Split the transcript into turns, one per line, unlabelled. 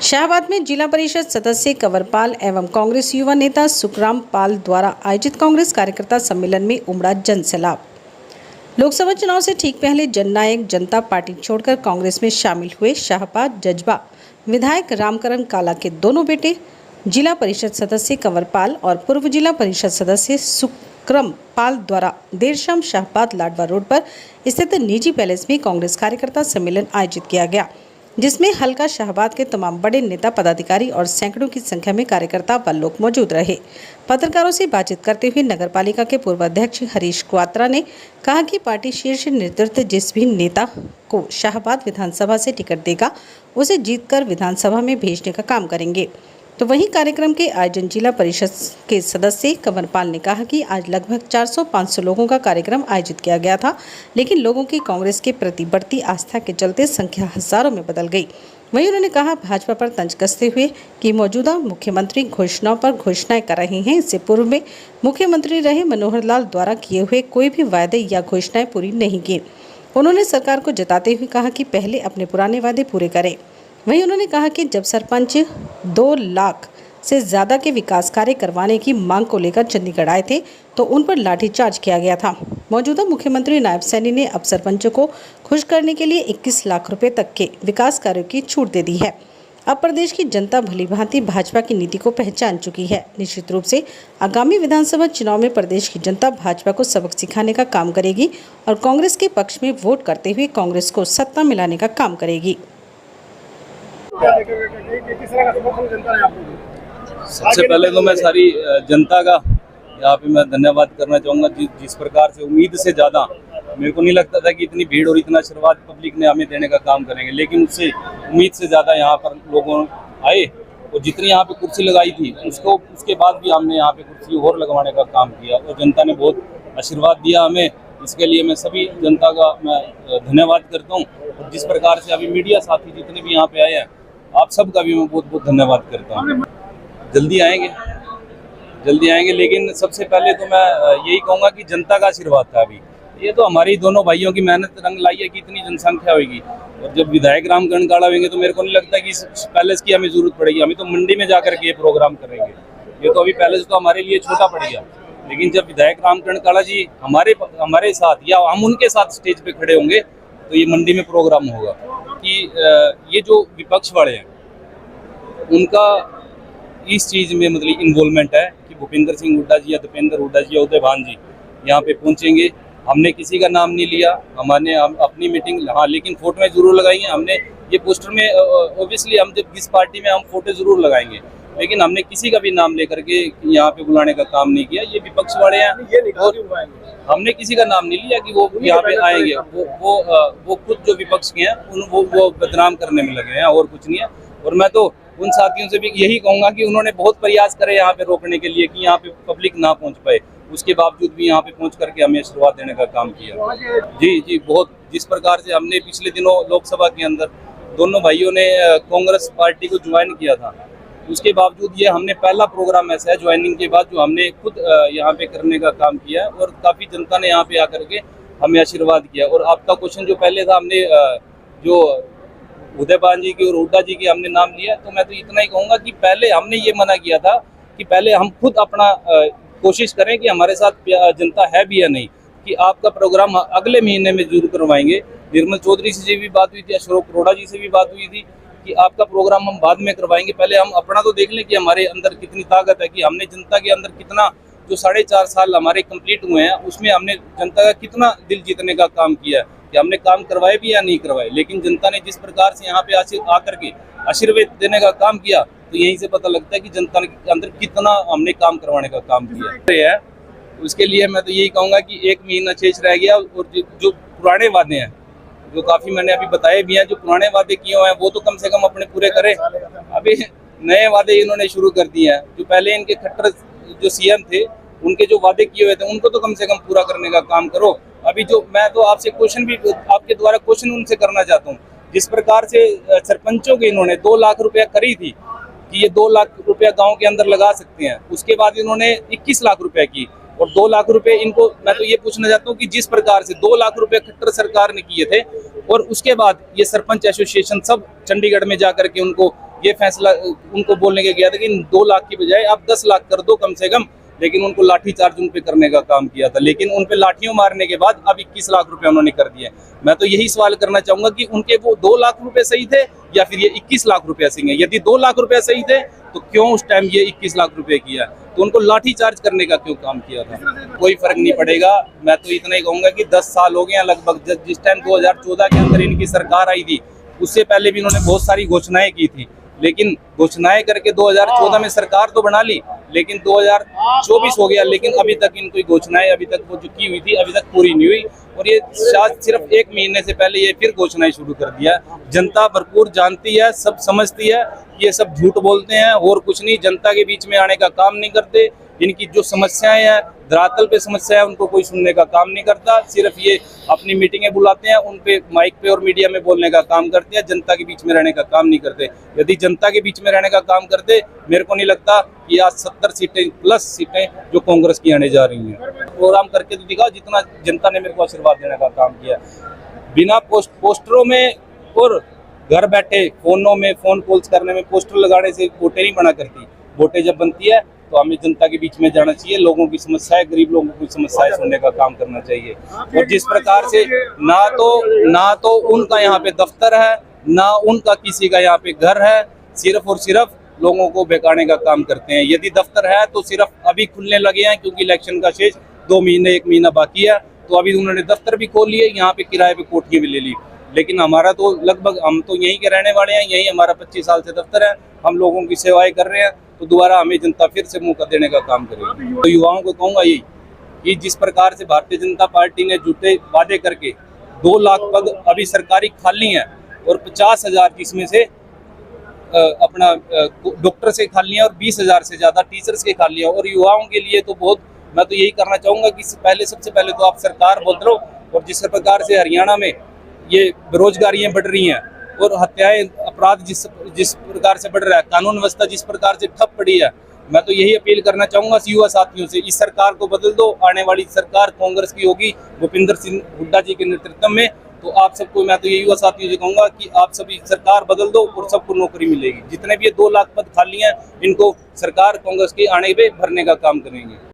शाहबाद में जिला परिषद सदस्य कंवरपाल एवं कांग्रेस युवा नेता सुखराम पाल द्वारा आयोजित कांग्रेस कार्यकर्ता सम्मेलन में उमड़ा जनसैलाब। लोकसभा चुनाव से ठीक पहले जननायक जनता पार्टी छोड़कर कांग्रेस में शामिल हुए शाहबाद जज्बा विधायक रामकरण काला के दोनों बेटे जिला परिषद सदस्य कंवरपाल और पूर्व जिला परिषद सदस्य सुखराम पाल द्वारा देर शाम शाहबाद लाडवा रोड पर स्थित निजी पैलेस में कांग्रेस कार्यकर्ता सम्मेलन आयोजित किया गया, जिसमें हल्का शाहबाद के तमाम बड़े नेता पदाधिकारी और सैकड़ों की संख्या में कार्यकर्ता व लोग मौजूद रहे। पत्रकारों से बातचीत करते हुए नगरपालिका के पूर्व अध्यक्ष हरीश क्वात्रा ने कहा कि पार्टी शीर्ष नेतृत्व जिस भी नेता को शाहबाद विधानसभा से टिकट देगा उसे जीतकर विधानसभा में भेजने का काम करेंगे। तो वहीं कार्यक्रम के आयोजन जिला परिषद के सदस्य कंवरपाल ने कहा कि आज लगभग 400-500 लोगों का कार्यक्रम आयोजित किया गया था, लेकिन लोगों की कांग्रेस के प्रति बढ़ती आस्था के चलते संख्या हजारों में बदल गई। वहीं उन्होंने कहा भाजपा पर तंज कसते हुए कि मौजूदा मुख्यमंत्री घोषणाओं पर घोषणाएं कर रहे हैं। इससे पूर्व में मुख्यमंत्री रहे मनोहर लाल द्वारा किए हुए कोई भी वायदे या घोषणाएं पूरी नहीं की। उन्होंने सरकार को जताते हुए कहा कि पहले अपने पुराने वादे पूरे करें। वहीं उन्होंने कहा कि जब सरपंच 2 लाख से ज़्यादा के विकास कार्य करवाने की मांग को लेकर चंडीगढ़ आए थे तो उन पर लाठीचार्ज किया गया था। मौजूदा मुख्यमंत्री नायब सैनी ने अब सरपंचों को खुश करने के लिए 21 लाख रुपए तक के विकास कार्यों की छूट दे दी है। अब प्रदेश की जनता भलीभांति भाजपा की नीति को पहचान चुकी है। निश्चित रूप से आगामी विधानसभा चुनाव में प्रदेश की जनता भाजपा को सबक सिखाने का काम करेगी और कांग्रेस के पक्ष में वोट करते हुए कांग्रेस को सत्ता मिलाने का काम करेगी।
सबसे पहले तो मैं सारी जनता का यहाँ पे मैं धन्यवाद करना चाहूँगा। जिस प्रकार से उम्मीद से ज़्यादा मेरे को नहीं लगता था कि इतनी भीड़ और इतना आशीर्वाद पब्लिक ने हमें देने का काम करेंगे, लेकिन उससे उम्मीद से ज़्यादा यहाँ पर लोगों आए और जितनी यहाँ पे कुर्सी लगाई थी उसके बाद भी हमने यहाँ पे कुर्सी और लगवाने का काम किया और जनता ने बहुत आशीर्वाद दिया हमें। इसके लिए मैं सभी जनता का मैं धन्यवाद करता हूँ। और जिस प्रकार से अभी मीडिया साथी जितने भी यहाँ पे आए हैं, आप सबका भी मैं बहुत बहुत धन्यवाद करता हूँ। जल्दी आएंगे, लेकिन सबसे पहले तो मैं यही कहूँगा कि जनता का आशीर्वाद था। अभी ये तो हमारी दोनों भाइयों की मेहनत रंग लाई है कि इतनी जनसंख्या होगी। और जब विधायक रामकरण काला होंगे तो मेरे को नहीं लगता कि इस पैलेस की हमें जरूरत पड़ेगी। हमें तो मंडी में जाकर के ये प्रोग्राम करेंगे। ये तो अभी पैलेस तो हमारे लिए छोटा पड़ गया, लेकिन जब विधायक रामकरण काला जी हमारे साथ या हम उनके साथ स्टेज पे खड़े होंगे तो ये मंडी में प्रोग्राम होगा। कि ये जो विपक्ष वाले हैं उनका इस चीज़ में मतलब इन्वॉल्वमेंट है कि भूपेंद्र सिंह हुड्डा जी या दीपेंद्र हुड्डा जी या उदय भान जी यहाँ पे पहुँचेंगे। हमने किसी का नाम नहीं लिया, हमने अपनी मीटिंग हाँ लेकिन फोटो में जरूर लगाएंगे। हमने ये पोस्टर में ऑब्वियसली हम जब किस पार्टी में हम फोटो जरूर लगाएंगे, लेकिन हमने किसी का भी नाम लेकर के यहाँ पे बुलाने का काम नहीं किया। ये विपक्ष वाले हैं और हमने किसी का नाम नहीं लिया कि वो यहाँ पे आएंगे। वो खुद जो विपक्ष के हैं वो बदनाम करने में लगे हैं और कुछ नहीं है। और मैं तो उन साथियों से भी यही कहूँगा कि उन्होंने बहुत प्रयास करे यहाँ पे रोकने के लिए कि यहाँ पे पब्लिक ना पहुँच पाए, उसके बावजूद भी यहाँ पे पहुँच करके हमें आशीर्वाद देने का काम किया। जी बहुत जिस प्रकार से हमने पिछले दिनों लोकसभा के अंदर दोनों भाइयों ने कांग्रेस पार्टी को ज्वाइन किया था, उसके बावजूद ये हमने पहला प्रोग्राम ऐसा है ज्वाइनिंग के बाद जो हमने खुद यहाँ पे करने का काम किया और काफ़ी जनता ने यहाँ पे आकर के हमें आशीर्वाद किया। और आपका क्वेश्चन जो पहले था, हमने जो उदय भान जी की और हुड्डा जी की हमने नाम लिया, तो मैं तो इतना ही कहूँगा कि पहले हमने ये मना किया था कि पहले हम खुद अपना कोशिश करें कि हमारे साथ जनता है भी या नहीं, कि आपका प्रोग्राम अगले महीने में जरूर करवाएंगे। निर्मल चौधरी से भी बात हुई थी, अशोक अरोड़ा जी से भी बात हुई थी कि आपका प्रोग्राम हम बाद में करवाएंगे। पहले हम अपना तो देख लें कि हमारे अंदर कितनी ताकत है, कि हमने जनता के अंदर कितना जो 4.5 साल हमारे कंप्लीट हुए हैं उसमें हमने जनता का कितना दिल जीतने का काम किया है, कि हमने काम करवाए भी या नहीं करवाए। लेकिन जनता ने जिस प्रकार से यहाँ पे आकर के आशीर्वाद देने का काम किया, तो यहीं से पता लगता है कि जनता के अंदर कितना हमने काम करवाने का काम किया है। उसके लिए मैं तो यही कहूँगा कि 1 महीना शेष रह गया और जो पुराने वादे हैं, जो काफ़ी मैंने अभी बताए भी हैं, जो पुराने वादे किए हुए हैं वो तो कम से कम अपने पूरे करें। अभी नए वादे इन्होंने शुरू कर दिए हैं। जो पहले इनके खट्टर जो सीएम थे उनके जो वादे किए हुए थे उनको तो कम से कम पूरा करने का काम करो। अभी जो मैं तो आपसे क्वेश्चन भी आपके द्वारा क्वेश्चन उनसे करना चाहता हूँ, जिस प्रकार से सरपंचों के इन्होंने 2 लाख रुपया करी थी कि ये 2 लाख रुपया गाँव के अंदर लगा सकते हैं, उसके बाद इन्होंने 21 लाख रुपया की और 2 लाख रुपए इनको। मैं तो ये पूछना चाहता हूँ कि जिस प्रकार से 2 लाख रुपए खट्टर सरकार ने किए थे और उसके बाद ये सरपंच एसोसिएशन सब चंडीगढ़ में जाकर के उनको ये फैसला उनको बोलने के गया था कि 2 लाख की बजाय आप 10 लाख कर दो कम से कम, लेकिन उनको लाठी चार्ज उन पे करने का काम किया था। लेकिन उन पे लाठियों मारने के बाद अब 21 लाख रुपए उन्होंने कर दिए। मैं तो यही सवाल करना चाहूंगा कि उनके वो 2 लाख रुपए सही थे या फिर ये 21 लाख रुपए सही है। यदि 2 लाख रुपए सही थे तो क्यों उस टाइम ये 21 लाख रुपए किया, तो उनको लाठी चार्ज करने का क्यों काम किया था? कोई फर्क नहीं पड़ेगा। मैं तो इतना ही कहूंगा कि 10 साल हो गए हैं लगभग, जिस टाइम 2014 के अंदर इनकी सरकार आई थी उससे पहले भी इन्होंने बहुत सारी घोषणाएं की थी, लेकिन घोषणाएं करके 2014 में सरकार तो बना ली, लेकिन 2024 हो गया, लेकिन अभी तक इनकी घोषणाएं अभी तक वो जो की हुई थी अभी तक पूरी नहीं हुई। और ये शायद सिर्फ 1 महीने से पहले ये फिर घोषणाएं शुरू कर दिया। जनता भरपूर जानती है, सब समझती है, ये सब झूठ बोलते हैं और कुछ नहीं, जनता के बीच में आने का काम नहीं करते। इनकी जो समस्याएं हैं, धरातल पे समस्या है, उनको कोई सुनने का काम नहीं करता। सिर्फ ये अपनी मीटिंगें बुलाते हैं, उन पे माइक पे और मीडिया में बोलने का काम करते हैं, जनता के बीच में रहने का काम नहीं करते। यदि जनता के बीच में रहने का काम करते, मेरे को नहीं लगता कि आज 70 सीटें प्लस सीटें जो कांग्रेस की आने जा रही हैं। प्रोग्राम करके तो दिखाओ जितना जनता ने मेरे को आशीर्वाद देने का काम किया। बिना पोस्टरों में और घर बैठे फोनों में फोन कॉल्स करने में, पोस्टर लगाने से वोटें नहीं बना करती। वोटें जब बनती है तो हमें जनता के बीच में जाना चाहिए, लोगों की समस्याएं, गरीब लोगों की समस्याएं सुनने का काम करना चाहिए। और जिस प्रकार से ना तो उनका यहाँ पे दफ्तर है, ना उनका किसी का यहाँ पे घर है, सिर्फ और सिर्फ लोगों को बेकाने का काम करते हैं। यदि दफ्तर है तो सिर्फ अभी खुलने लगे हैं, क्योंकि इलेक्शन का शेष 2 महीने 1 महीना बाकी है, तो अभी उन्होंने दफ्तर भी खोल लिए, यहाँ पे किराए पे कोठियां भी ले ली। लेकिन हमारा तो लगभग, हम तो यहीं के रहने वाले हैं, यही हमारा 25 साल से दफ्तर है, हम लोगों की सेवाएं कर रहे हैं, तो दोबारा हमें जनता फिर से मौका देने का काम करेगी। तो युवाओं को कहूँगा यही कि जिस प्रकार से भारतीय जनता पार्टी ने झूठे वादे करके 2 लाख पद अभी सरकारी खाली हैं और 50,000 जिसमें से अपना डॉक्टर से खाली हैं और 20,000 से ज़्यादा टीचर्स के खाली हैं, और युवाओं के लिए तो बहुत, मैं तो यही करना चाहूँगा कि सबसे पहले तो आप सरकार बदलो। और जिस प्रकार से हरियाणा में ये बेरोजगारियाँ बढ़ रही हैं और हत्याएं, अपराध जिस प्रकार से बढ़ रहा है, कानून व्यवस्था जिस प्रकार से ठप पड़ी है, मैं तो यही अपील करना चाहूँगा युवा साथियों से, इस सरकार को बदल दो। आने वाली सरकार कांग्रेस की होगी, भूपिंदर सिंह हुड्डा जी के नेतृत्व में। तो आप सबको मैं तो ये युवा साथियों से कहूँगा कि आप सभी सरकार बदल दो और सबको नौकरी मिलेगी। जितने भी ये 2 लाख पद खाली हैं, इनको सरकार कांग्रेस के आने पे भरने का काम करेंगे।